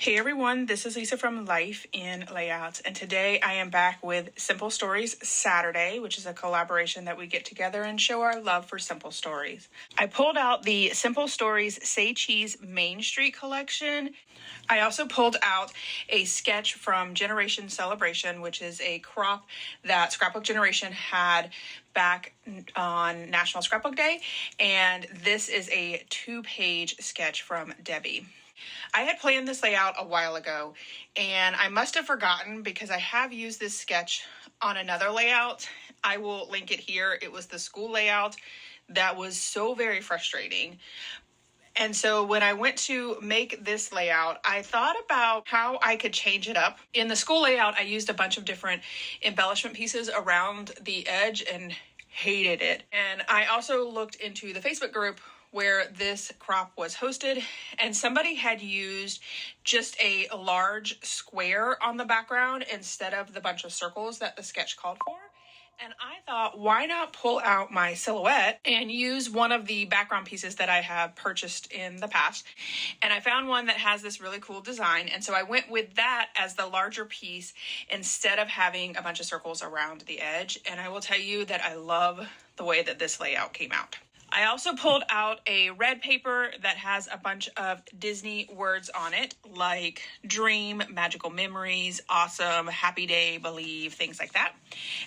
Hey everyone, this is Lisa from Life in Layouts, and today I am back with Simple Stories Saturday, which is a collaboration that we get together and show our love for simple stories. I pulled out the Simple Stories Say Cheese Main Street collection. I also pulled out a sketch from Generation Celebration, which is a crop that Scrapbook Generation had back on National Scrapbook Day, and this is a 2-page sketch from Debbie. I had planned this layout a while ago, and I must have forgotten because I have used this sketch on another layout. I will link it here. It was the school layout that was so very frustrating. And so when I went to make this layout, I thought about how I could change it up. In the school layout, I used a bunch of different embellishment pieces around the edge and hated it. And I also looked into the Facebook group where this crop was hosted, and somebody had used just a large square on the background instead of the bunch of circles that the sketch called for. And I thought, why not pull out my silhouette and use one of the background pieces that I have purchased in the past. And I found one that has this really cool design. And so I went with that as the larger piece instead of having a bunch of circles around the edge. And I will tell you that I love the way that this layout came out. I also pulled out a red paper that has a bunch of Disney words on it, like dream, magical memories, awesome, happy day, believe, things like that.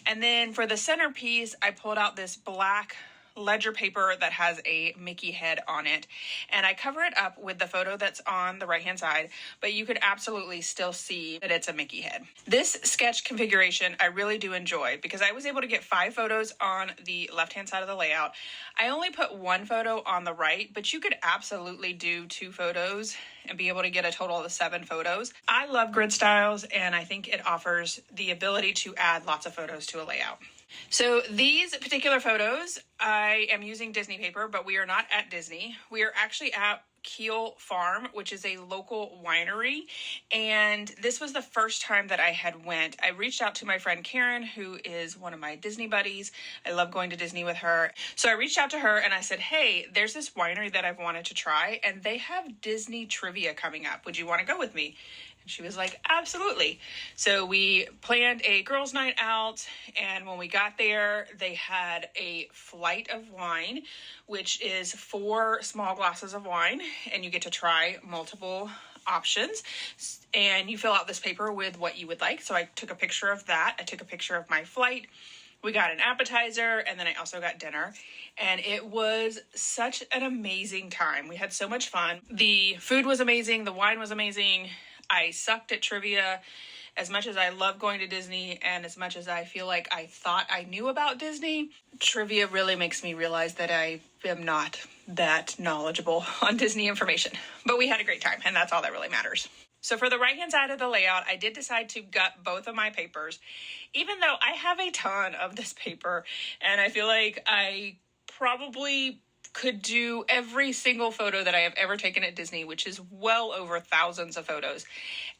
And then for the centerpiece, I pulled out this black ledger paper that has a Mickey head on it, and I cover it up with the photo that's on the right hand side, but you could absolutely still see that it's a Mickey head. This sketch configuration I really do enjoy because I was able to get 5 photos on the left hand side of the layout. I only put 1 photo on the right, but you could absolutely do 2 photos and be able to get a total of 7 photos. I love grid styles, and I think it offers the ability to add lots of photos to a layout. So these particular photos, I am using Disney paper, but we are not at Disney. We are actually at Keel Farm, which is a local winery. And this was the first time that I had went. I reached out to my friend Karen, who is one of my Disney buddies. I love going to Disney with her. So I reached out to her and I said, hey, there's this winery that I've wanted to try, and they have Disney trivia coming up. Would you want to go with me? She was like, absolutely. So we planned a girls' night out, and when we got there, they had a flight of wine, which is 4 small glasses of wine, and you get to try multiple options, and you fill out this paper with what you would like. So I took a picture of that. I took a picture of my flight. We got an appetizer, and then I also got dinner, and it was such an amazing time. We had so much fun. The food was amazing. The wine was amazing. I sucked at trivia. As much as I love going to Disney and as much as I feel like I thought I knew about Disney, trivia really makes me realize that I am not that knowledgeable on Disney information. But we had a great time, and that's all that really matters. So for the right-hand side of the layout, I did decide to gut both of my papers, even though I have a ton of this paper, and I feel like I probably could do every single photo that I have ever taken at Disney, which is well over thousands of photos,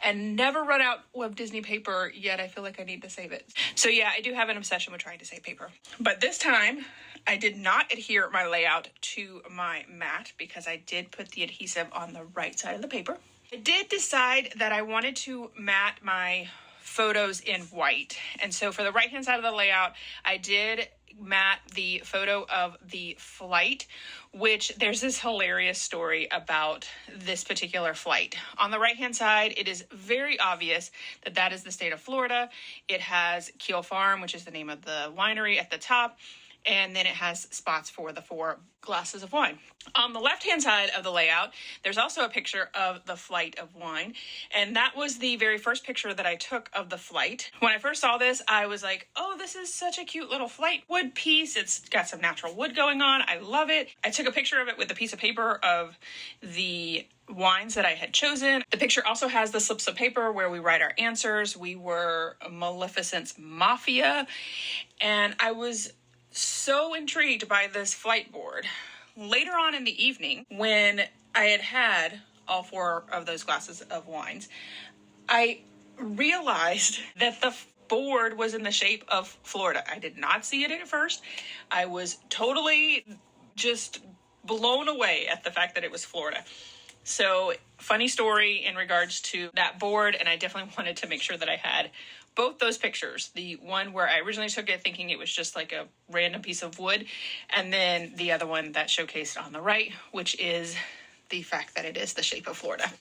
and never run out of Disney paper, yet I feel like I need to save it. So yeah, I do have an obsession with trying to save paper. But this time, I did not adhere my layout to my mat because I did put the adhesive on the right side of the paper. I did decide that I wanted to mat my photos in white. And so for the right-hand side of the layout, I did mat the photo of the flight, which there's this hilarious story about this particular flight. On the right-hand side, it is very obvious that that is the state of Florida. It has Keel Farm, which is the name of the winery, at the top. And then it has spots for the 4 glasses of wine. On the left-hand side of the layout, there's also a picture of the flight of wine. And that was the very first picture that I took of the flight. When I first saw this, I was like, oh, this is such a cute little flight wood piece. It's got some natural wood going on. I love it. I took a picture of it with a piece of paper of the wines that I had chosen. The picture also has the slips of paper where we write our answers. We were Maleficent's Mafia. And I was so intrigued by this flight board. Later on in the evening, when I had all 4 of those glasses of wines, I realized that the board was in the shape of Florida. I did not see it at first. I was totally just blown away at the fact that it was Florida. So funny story in regards to that board, and I definitely wanted to make sure that I had both those pictures. The one where I originally took it thinking it was just like a random piece of wood, and then the other one that showcased on the right, which is the fact that it is the shape of Florida.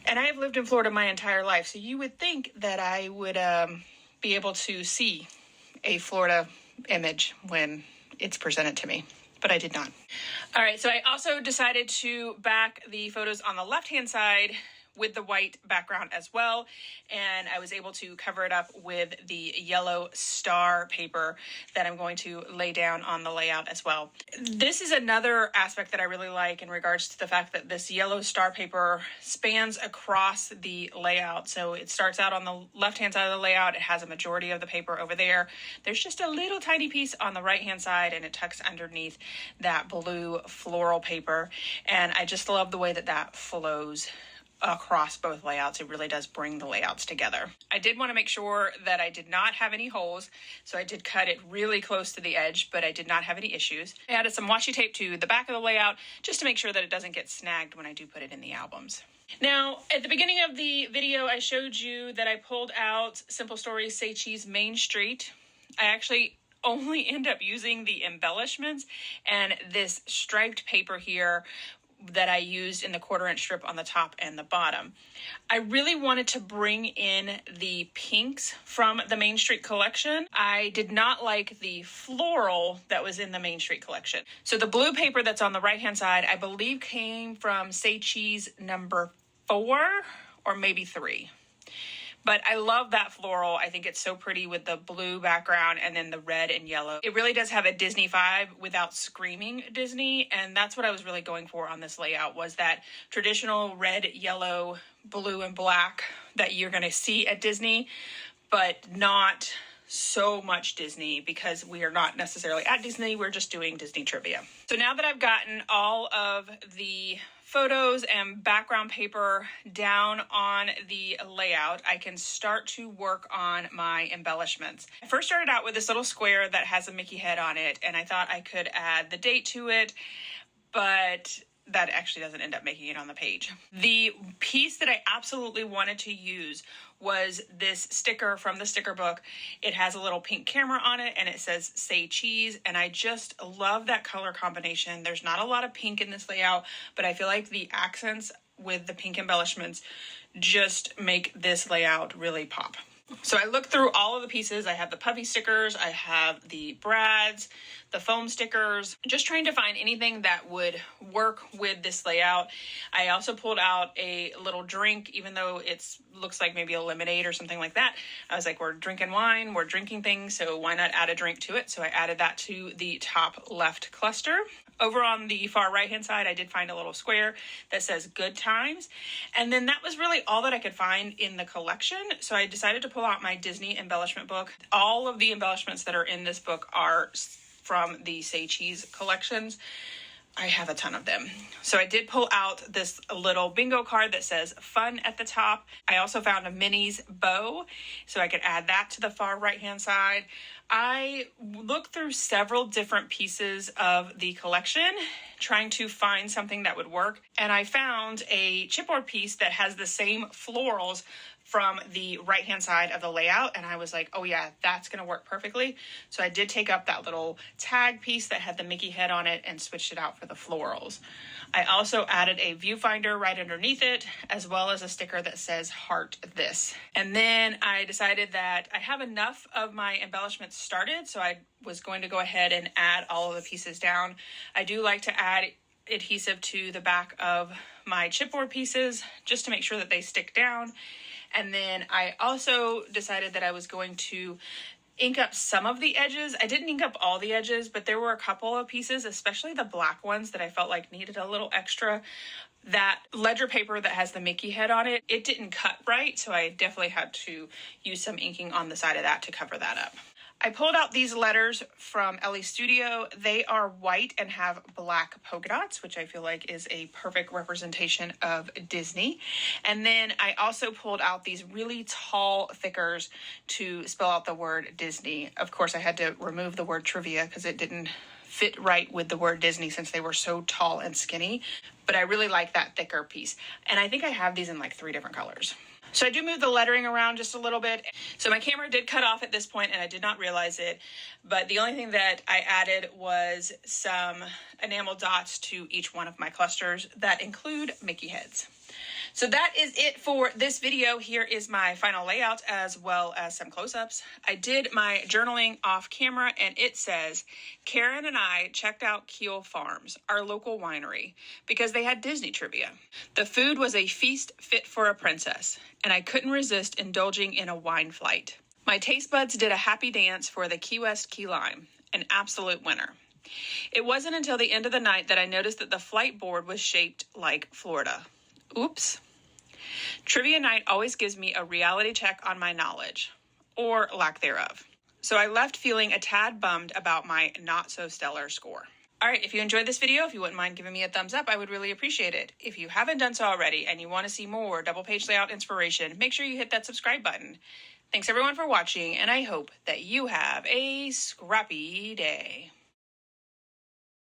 And I have lived in Florida my entire life, so you would think that I would be able to see a Florida image when it's presented to me, but I did not. All right, so I also decided to back the photos on the left-hand side with the white background as well, and I was able to cover it up with the yellow star paper that I'm going to lay down on the layout as well. This is another aspect that I really like in regards to the fact that this yellow star paper spans across the layout. So it starts out on the left-hand side of the layout, it has a majority of the paper over there. There's just a little tiny piece on the right-hand side, and it tucks underneath that blue floral paper, and I just love the way that that flows across both layouts. It really does bring the layouts together. I did want to make sure that I did not have any holes, so I did cut it really close to the edge, but I did not have any issues. I added some washi tape to the back of the layout just to make sure that it doesn't get snagged when I do put it in the albums. Now, at the beginning of the video, I showed you that I pulled out Simple Stories Say Cheese Main Street. I actually only end up using the embellishments and this striped paper here that I used in the 1/4 inch strip on the top and the bottom. I really wanted to bring in the pinks from the Main Street collection. I did not like the floral that was in the Main Street collection. So the blue paper that's on the right-hand side, I believe came from Say Cheese number 4 or maybe 3. But I love that floral. I think it's so pretty with the blue background and then the red and yellow. It really does have a Disney vibe without screaming Disney. And that's what I was really going for on this layout, was that traditional red, yellow, blue, and black that you're going to see at Disney, but not so much Disney, because we are not necessarily at Disney. We're just doing Disney trivia. So now that I've gotten all of the photos and background paper down on the layout, I can start to work on my embellishments. I first started out with this little square that has a Mickey head on it, and I thought I could add the date to it, but that actually doesn't end up making it on the page. The piece that I absolutely wanted to use was this sticker from the sticker book. It has a little pink camera on it and it says Say Cheese, and I just love that color combination. There's not a lot of pink in this layout, but I feel like the accents with the pink embellishments just make this layout really pop. So I looked through all of the pieces. I have the puffy stickers, I have the brads, the foam stickers, just trying to find anything that would work with this layout. I also pulled out a little drink, even though it looks like maybe a lemonade or something like that. I was like, we're drinking wine, we're drinking things, so why not add a drink to it? So I added that to the top left cluster. Over on the far right-hand side, I did find a little square that says Good Times. And then that was really all that I could find in the collection. So I decided to pull out my Disney embellishment book. All of the embellishments that are in this book are from the Say Cheese collections. I have a ton of them. So I did pull out this little bingo card that says Fun at the top. I also found a Minnie's bow, so I could add that to the far right-hand side. I looked through several different pieces of the collection, trying to find something that would work. And I found a chipboard piece that has the same florals from the right-hand side of the layout, and I was like, oh yeah, that's gonna work perfectly. So I did take up that little tag piece that had the Mickey head on it and switched it out for the florals. I also added a viewfinder right underneath it, as well as a sticker that says Heart This. And then I decided that I have enough of my embellishments started, so I was going to go ahead and add all of the pieces down. I do like to add adhesive to the back of my chipboard pieces just to make sure that they stick down. And then I also decided that I was going to ink up some of the edges. I didn't ink up all the edges, but there were a couple of pieces, especially the black ones, that I felt like needed a little extra. That ledger paper that has the Mickey head on it, it didn't cut right, so I definitely had to use some inking on the side of that to cover that up. I pulled out these letters from Ellie Studio. They are white and have black polka dots, which I feel like is a perfect representation of Disney. And then I also pulled out these really tall thickers to spell out the word Disney. Of course, I had to remove the word trivia because it didn't fit right with the word Disney since they were so tall and skinny. But I really like that thicker piece. And I think I have these in like 3 different colors. So I do move the lettering around just a little bit. So my camera did cut off at this point and I did not realize it. But the only thing that I added was some enamel dots to each one of my clusters that include Mickey heads. So that is it for this video. Here is my final layout as well as some close-ups. I did my journaling off camera and it says, Karen and I checked out Keel Farms, our local winery, because they had Disney trivia. The food was a feast fit for a princess, and I couldn't resist indulging in a wine flight. My taste buds did a happy dance for the Key West Key Lime, an absolute winner. It wasn't until the end of the night that I noticed that the flight board was shaped like Florida. Oops. Trivia night always gives me a reality check on my knowledge, or lack thereof. So I left feeling a tad bummed about my not so stellar score. All right, if you enjoyed this video, if you wouldn't mind giving me a thumbs up, I would really appreciate it. If you haven't done so already and you want to see more double page layout inspiration, make sure you hit that subscribe button. Thanks everyone for watching, and I hope that you have a scrappy day.